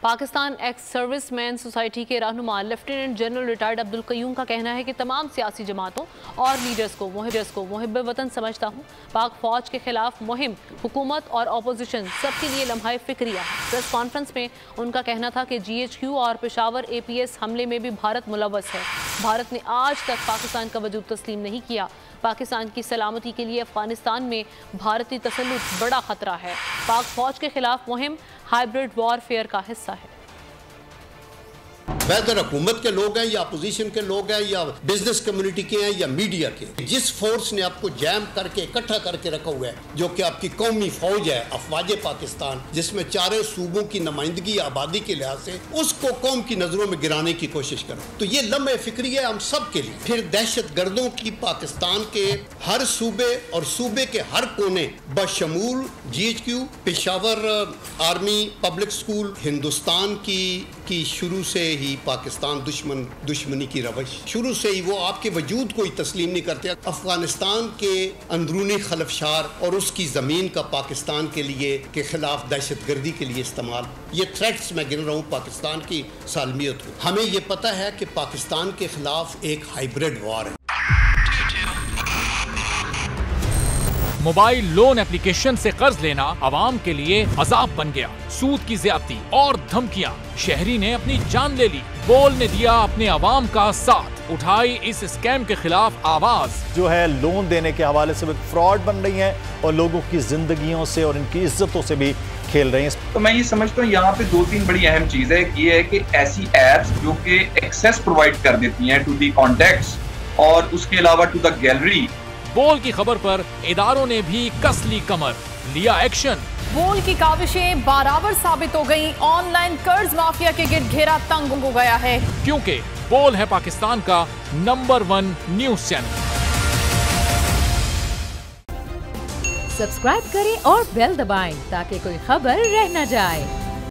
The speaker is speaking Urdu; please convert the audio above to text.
پاکستان ایکس سروس مین سوسائٹی کے رہنما لیفٹیننٹ جنرل ریٹائرڈ عبدالقیوم کا کہنا ہے کہ تمام سیاسی جماعتوں اور لیڈرز کو محب وطن سمجھتا ہوں۔ پاک فوج کے خلاف مہم حکومت اور اپوزیشن سب کے لیے لمحہ فکریہ ہے۔ پریس کانفرنس میں ان کا کہنا تھا کہ جی ایچ کیو اور پشاور اے پی ایس حملے میں بھی بھارت ملوث ہے۔ بھارت نے آج تک پاکستان کا وجود تسلیم نہیں کیا۔ پاکستان کی سلامتی کے لیے افغانستان میں بھارتی تسلط بڑا خطرہ ہے۔ پاک فوج کے خلاف مہم ہائیبرڈ وار فیئر کا حصہ ہے۔ ویدر حکومت کے لوگ ہیں یا اپوزیشن کے لوگ ہیں یا بزنس کمیونٹی کے ہیں یا میڈیا کے، جس فورس نے آپ کو جیم کر کے اکٹھا کر کے رکھا ہوا ہے جو کہ آپ کی قومی فوج ہے افواج پاکستان، جس میں چاروں صوبوں کی نمائندگی آبادی کے لحاظ سے، اس کو قوم کی نظروں میں گرانے کی کوشش کرو تو یہ لمحہ فکری ہے ہم سب کے لیے۔ پھر دہشت گردوں کی پاکستان کے ہر صوبے اور صوبے کے ہر کونے بشمول G H Q, Peshawar army public school, Hindustan کی شروع سے ہی پاکستان دشمنی کی روش شروع سے ہی وہ آپ کے وجود کو ہی تسلیم نہیں کرتے۔ افغانستان کے اندرونی خلفشار اور اس کی زمین کا پاکستان کے لیے کے خلاف دہشت گردی کے لیے استعمال، یہ تھریٹس میں گن رہا ہوں پاکستان کی سالمیت کو۔ ہمیں یہ پتہ ہے کہ پاکستان کے خلاف ایک ہائیبرڈ وار ہے۔ موبائل لون اپلیکیشن سے قرض لینا عوام کے لیے عذاب بن گیا۔ سود کی زیادتی اور دھمکیاں، شہری نے اپنی جان لے لی۔ بول نے دیا اپنے عوام کا ساتھ، اٹھائی اس اسکیم کے خلاف آواز۔ جو ہے لون دینے کے حوالے سے فراڈ بن رہی ہیں اور لوگوں کی زندگیوں سے اور ان کی عزتوں سے بھی کھیل رہی ہیں۔ تو میں یہ سمجھتا ہوں یہاں پہ دو تین بڑی اہم چیز ہے۔ یہ ہے کہ ایسی ایپس جو کہ ایکسیس پرووائڈ کر دیتی ہیں ٹو دی کانٹیکٹس اور اس کے علاوہ ٹو دا گیلری۔ بول کی خبر پر اداروں نے بھی کس لی کمر، لیا ایکشن۔ بول کی کاوشیں برابر ثابت ہو گئیں۔ آن لائن قرض مافیا کے گرد گھیرا تنگ ہو گیا ہے، کیونکہ بول ہے پاکستان کا نمبر 1 نیوز چینل۔ سبسکرائب کریں اور بیل دبائیں تاکہ کوئی خبر رہ نہ جائے۔